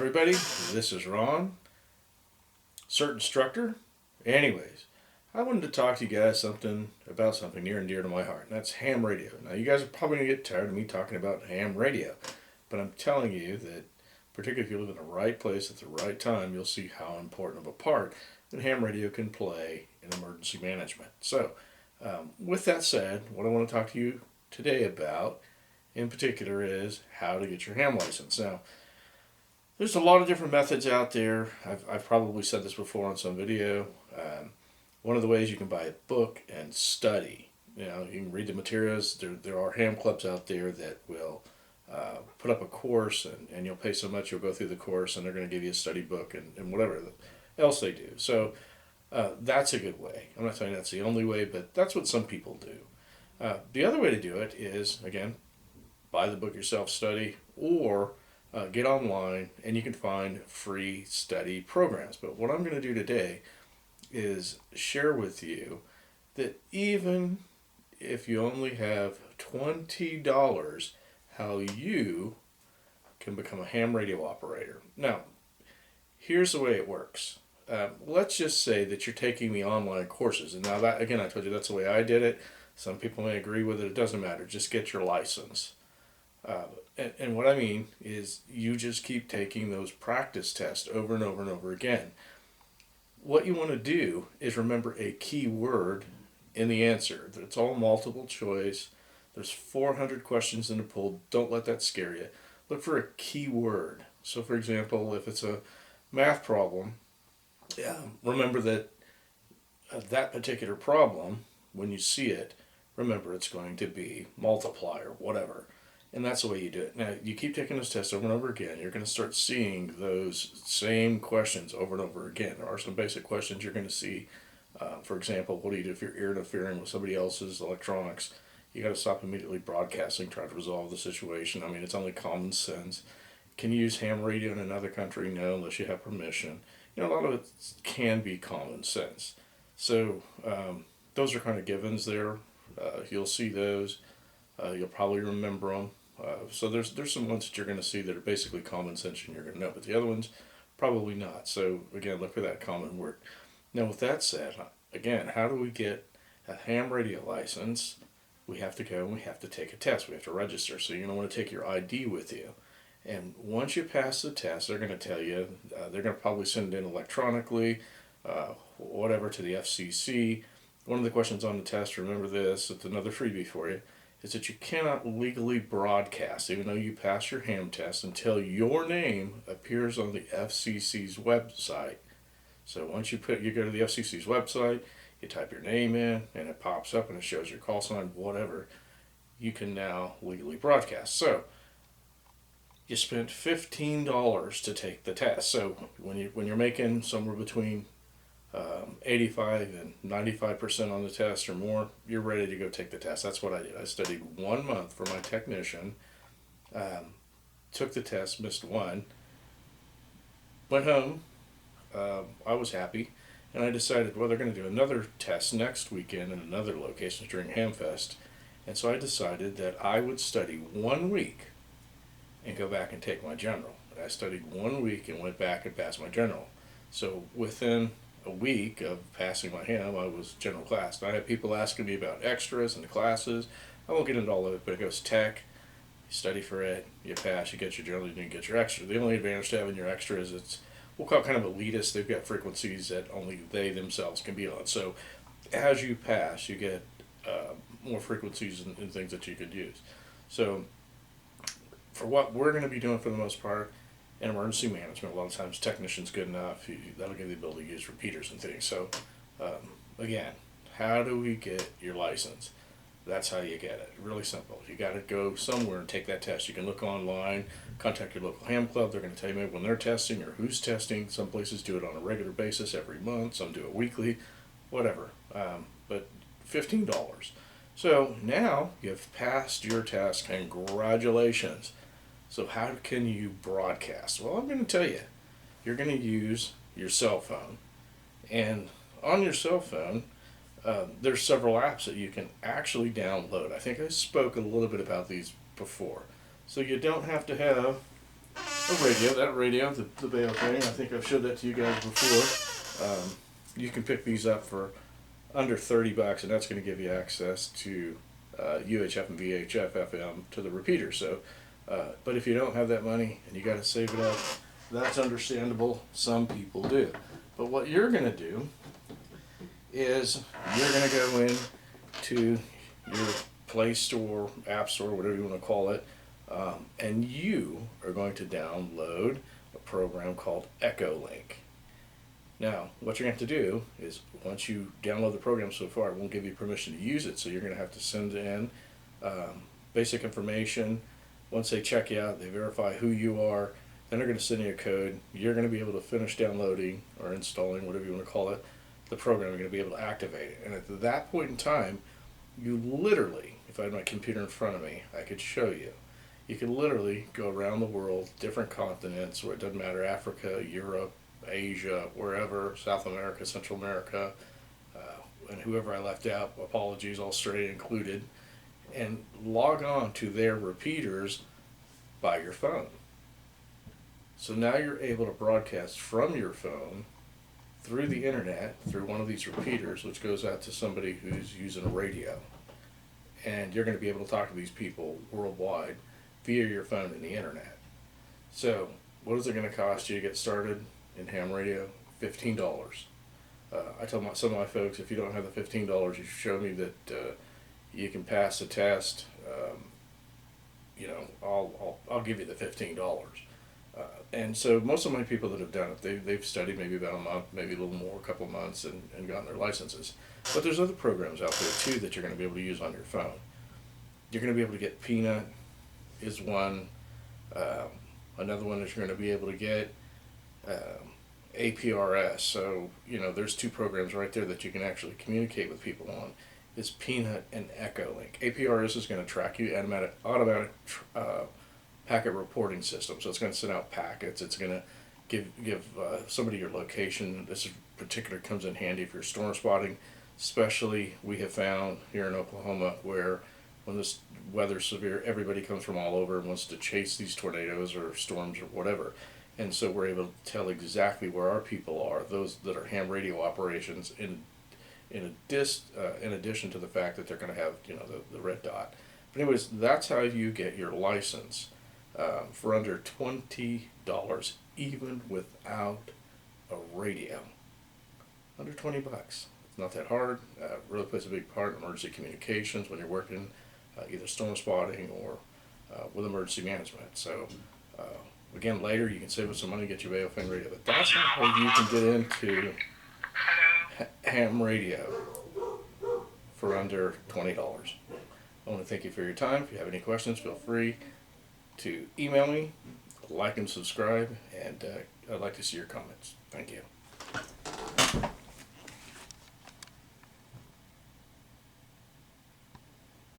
everybody. This is Ron, CERT instructor. Anyways, I wanted to talk to you guys about something near and dear to my heart, and that's ham radio. Now, you guys are probably going to get tired of me talking about ham radio, but I'm telling you that, particularly if you live in the right place at the right time, you'll see how important of a part that ham radio can play in emergency management. So, with that said, what I want to talk to you today about in particular is how to get your ham license. Now, there's a lot of different methods out there. I've probably said this before on some video. One of the ways you can buy a book and study. You know, you can read the materials. There are ham clubs out there that will put up a course, and you'll pay so much, you'll go through the course, and they're going to give you a study book and whatever else they do. So that's a good way. I'm not saying that's the only way, but that's what some people do. The other way to do it is, again, buy the book yourself, study, or get online and you can find free study programs. But what I'm going to do today is share with you that even if you only have $20, how you can become a ham radio operator. Now, here's the way it works. Let's just say that you're taking the online courses. And now that, again, I told you that's the way I did it. Some people may agree with it. It doesn't matter. Just get your license. And what I mean is you just keep taking those practice tests over and over and over again. What you want to do is remember a key word in the answer. It's all multiple choice. There's 400 questions in the poll. Don't let that scare you. Look for a key word. So for example, if it's a math problem, remember that that particular problem, when you see it, remember it's going to be multiply or whatever. And that's the way you do it. Now, you keep taking those tests over and over again. You're going to start seeing those same questions over and over again. There are some basic questions you're going to see. For example, what do you do if you're interfering with somebody else's electronics? You got to stop immediately broadcasting, try to resolve the situation. I mean, it's only common sense. Can you use ham radio in another country? No, unless you have permission. You know, a lot of it can be common sense. So those are kind of givens there. You'll see those. You'll probably remember them. So there's some ones that you're going to see that are basically common sense and you're going to know, but the other ones probably not. So again, look for that common word. Now with that said, again, how do we get a ham radio license? We have to go and we have to take a test. We have to register. So you're going to want to take your ID with you. And once you pass the test, they're going to tell you, they're going to probably send it in electronically, whatever, to the FCC. One of the questions on the test, remember this, it's another freebie for you, is that you cannot legally broadcast, even though you pass your ham test, until your name appears on the FCC's website. So once you go to the FCC's website, you type your name in, and it pops up and it shows your call sign, whatever, you can now legally broadcast. So you spent $15 to take the test. So when you're making somewhere between 85 and 95% on the test or more, you're ready to go take the test. That's what I did. I studied 1 month for my technician, took the test, missed one, went home. I was happy, and I decided, well, they're going to do another test next weekend in another location during Hamfest, and so I decided that I would study 1 week and go back and take my general. I studied 1 week and went back and passed my general. So within a week of passing my ham, I was general class. And I had people asking me about extras and the classes. I won't get into all of it, but it goes tech, you study for it, you pass, you get your general, you get your extra. The only advantage to having your extra is it's, we'll call it kind of elitist. They've got frequencies that only they themselves can be on. So as you pass, you get more frequencies and things that you could use. So for what we're going to be doing for the most part, in emergency management, a lot of times technician's good enough. That'll give you the ability to use repeaters and things. So, again, how do we get your license? That's how you get it. Really simple. You got to go somewhere and take that test. You can look online, contact your local ham club. They're going to tell you maybe when they're testing or who's testing. Some places do it on a regular basis every month. Some do it weekly, whatever. But $15. So now you've passed your test. Congratulations. So how can you broadcast? Well, I'm going to tell you. You're going to use your cell phone. And on your cell phone, there's several apps that you can actually download. I think I spoke a little bit about these before. So you don't have to have a radio. That radio, the Bayo thing, I think I've showed that to you guys before. You can pick these up for under $30, and that's going to give you access to UHF and VHF FM to the repeater. So, but if you don't have that money and you got to save it up, that's understandable. Some people do. But what you're going to do is you're going to go in to your Play Store, App Store, whatever you want to call it, and you are going to download a program called EchoLink. Now, what you're going to have to do is, once you download the program, so far it won't give you permission to use it, so you're going to have to send in basic information. Once they check you out, they verify who you are, then they're going to send you a code. You're going to be able to finish downloading or installing, whatever you want to call it, the program. You're going to be able to activate it. And at that point in time, you literally, if I had my computer in front of me, I could show you. You could literally go around the world, different continents, where it doesn't matter, Africa, Europe, Asia, wherever, South America, Central America, and whoever I left out, apologies, Australia included, and log on to their repeaters by your phone. So now you're able to broadcast from your phone through the internet, through one of these repeaters, which goes out to somebody who's using a radio. And you're going to be able to talk to these people worldwide via your phone and the internet. So, what is it going to cost you to get started in ham radio? $15. I tell some of my folks, if you don't have the $15, you show me that you can pass the test. I'll give you the $15. And so most of my people that have done it, they've studied maybe about a month, maybe a little more, a couple of months, and gotten their licenses. But there's other programs out there too that you're going to be able to use on your phone. You're going to be able to get Peanut is one. Another one that you're going to be able to get APRS. So, there's two programs right there that you can actually communicate with people on. It's Peanut and EchoLink. APRS is going to track you, automatic packet reporting system. So it's going to send out packets. It's going to give somebody your location. This particular comes in handy if you're storm spotting. Especially we have found here in Oklahoma where when this weather's severe, everybody comes from all over and wants to chase these tornadoes or storms or whatever. And so we're able to tell exactly where our people are, those that are ham radio operations, in addition to the fact that they're going to have the red dot. But anyways, that's how you get your license for under $20, even without a radio. Under $20. It's not that hard. Really plays a big part in emergency communications when you're working either storm spotting or with emergency management. So again, later you can save us some money, get your Baofeng radio. But that's how you can get into ham radio for under $20. I want to thank you for your time. If you have any questions, feel free to email me, like and subscribe, and I'd like to see your comments. Thank you.